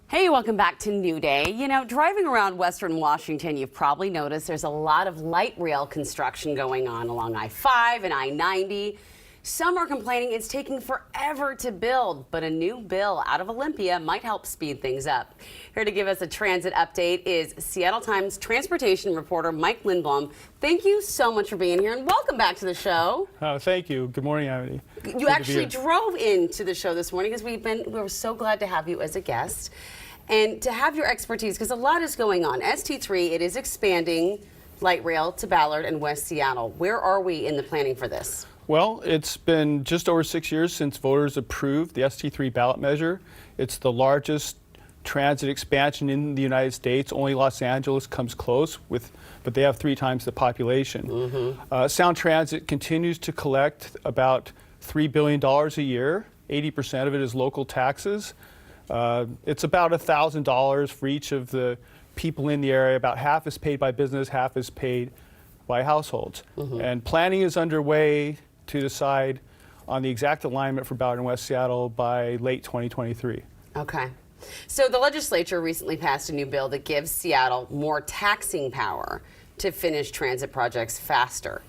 Hey, welcome back to New Day. You know, driving around Western Washington, you've probably noticed there's a lot of light rail construction going on along I-5 and I-90. Some are complaining it's taking forever to build, but a new bill out of Olympia might help speed things up. Here to give us a transit update is Seattle Times transportation reporter Mike Lindblom. Thank you so much for being here and welcome back to the show. Thank you. Good morning, Amity. You actually drove into the show this morning because we were so glad to have you as a guest and to have your expertise because a lot is going on. ST3, it is expanding light rail to Ballard and West Seattle. Where are we in the planning for this? Well, it's been just over 6 years since voters approved the ST3 ballot measure. It's the largest transit expansion in the United States. Only Los Angeles comes close, but they have 3 times the population. Sound Transit continues to collect about $3 billion a year. 80% of it is local taxes. It's about $1,000 for each of the people in the area. About half is paid by business, half is paid by households. And planning is underway to decide on the exact alignment for Ballard and West Seattle by late 2023. Okay. So the legislature recently passed a new bill that gives Seattle more taxing power to finish transit projects faster.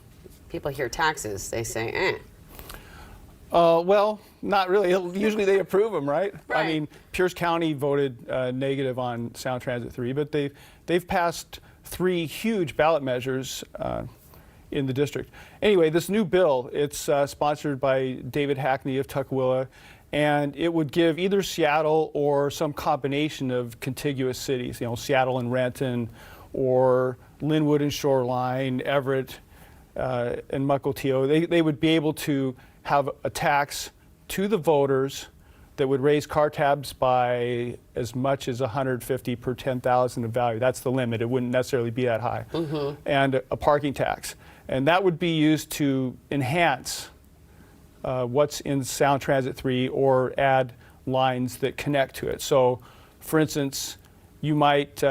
People hear taxes, they say, eh. Well, not really. Usually they approve them, right? Right. I mean, Pierce County voted negative on Sound Transit 3, but they've passed 3 huge ballot measures in the district. Anyway, this new bill, it's sponsored by David Hackney of Tukwila, and it would give either Seattle or some combination of contiguous cities, you know, Seattle and Renton, or Linwood and Shoreline, Everett and Mukilteo. They would be able to have a tax to the voters that would raise car tabs by as much as $150 per 10,000 of value. That's the limit. It wouldn't necessarily be that high. And a parking tax. And that would be used to enhance what's in Sound Transit 3 or add lines that connect to it. So, for instance, you might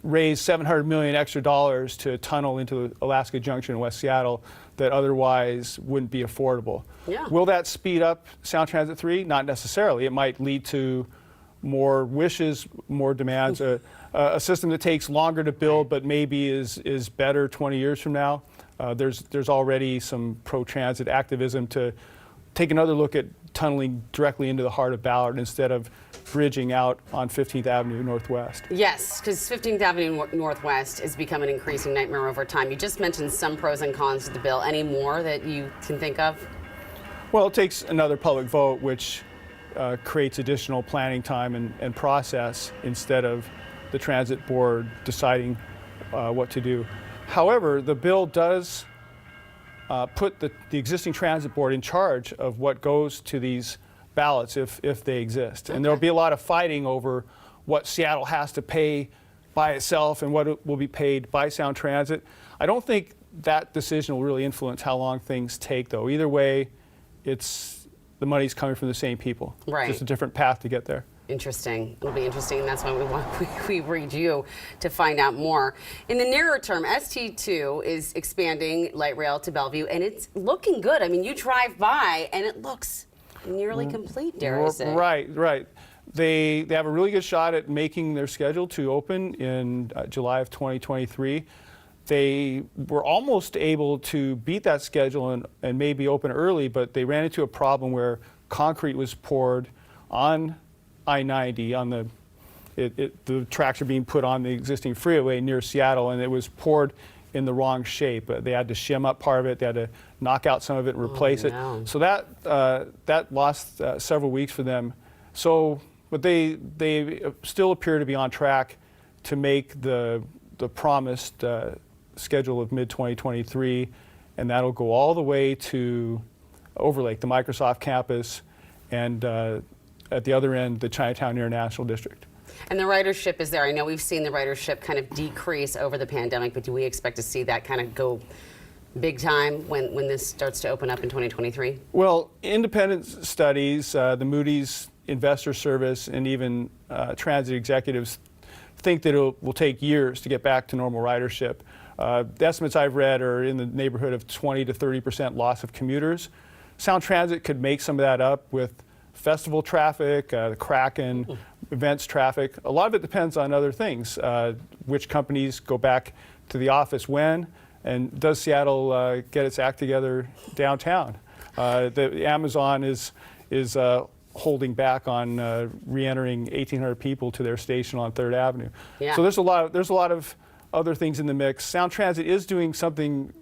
raise $700 million extra dollars to tunnel into Alaska Junction in West Seattle that otherwise wouldn't be affordable. Yeah. Will that speed up Sound Transit 3? Not necessarily. It might lead to more wishes, more demands, a system that takes longer to build but maybe is better 20 years from now. There's already some pro-transit activism to take another look at tunneling directly into the heart of Ballard instead of bridging out on 15th Avenue Northwest. Yes, because 15th Avenue Northwest has become an increasing nightmare over time. You just mentioned some pros and cons to the bill. Any more that you can think of? Well, it takes another public vote, which creates additional planning time and process instead of the transit board deciding what to do. However, the bill does put the existing transit board in charge of what goes to these ballots if they exist. And there'll be a lot of fighting over what Seattle has to pay by itself and what will be paid by Sound Transit. I don't think that decision will really influence how long things take, though. Either way, the money's coming from the same people. Right. Just a different path to get there. Interesting. It'll be interesting, and that's why we read you to find out more. In the nearer term, ST2 is expanding light rail to Bellevue, and it's looking good. I mean, you drive by, and it looks nearly complete, dare I say. Right. They have a really good shot at making their schedule to open in July of 2023. They were almost able to beat that schedule and maybe open early, but they ran into a problem where concrete was poured on I-90 the tracks are being put on the existing freeway near Seattle, and it was poured in the wrong shape. They had to shim up part of it. They had to knock out some of it and replace it. So that lost several weeks for them. But they still appear to be on track to make the promised schedule of mid-2023, and that'll go all the way to Overlake, the Microsoft campus, and at the other end, the Chinatown International District. And the ridership is there. I know we've seen the ridership kind of decrease over the pandemic, but do we expect to see that kind of go big time when this starts to open up in 2023? Well, independent studies, the Moody's Investor Service, and even transit executives think that it will take years to get back to normal ridership. The estimates I've read are in the neighborhood of 20 to 30% loss of commuters. Sound Transit could make some of that up with festival traffic, the Kraken, events traffic. A lot of it depends on other things. Which companies go back to the office when, and does Seattle get its act together downtown? The Amazon is holding back on re-entering 1,800 people to their station on 3rd Avenue. Yeah. So there's a lot of other things in the mix. Sound Transit is doing something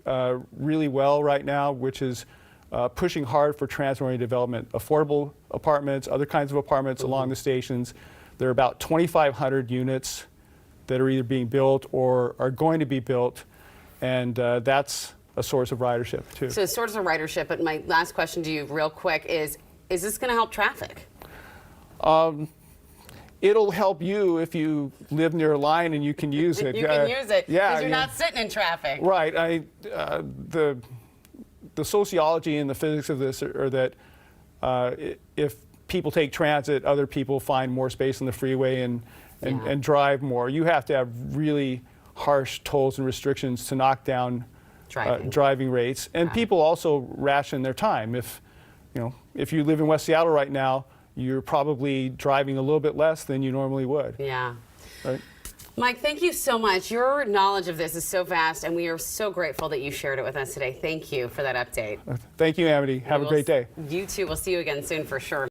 really well right now, which is pushing hard for transit-oriented development, affordable apartments, other kinds of apartments along the stations. There are about 2,500 units that are either being built or are going to be built, and that's a source of ridership too. So source of ridership, but my last question to you real quick is this going to help traffic? It'll help you if you live near a line and you can use it. You can use it because yeah, you're not sitting in traffic. Right. The sociology and the physics of this are that if people take transit, other people find more space on the freeway and drive more. You have to have really harsh tolls and restrictions to knock down driving rates. And people also ration their time. If you live in West Seattle right now, you're probably driving a little bit less than you normally would. Yeah. Right? Mike, thank you so much. Your knowledge of this is so vast, and we are so grateful that you shared it with us today. Thank you for that update. Thank you, Amity. Have a great day. You too. We'll see you again soon for sure.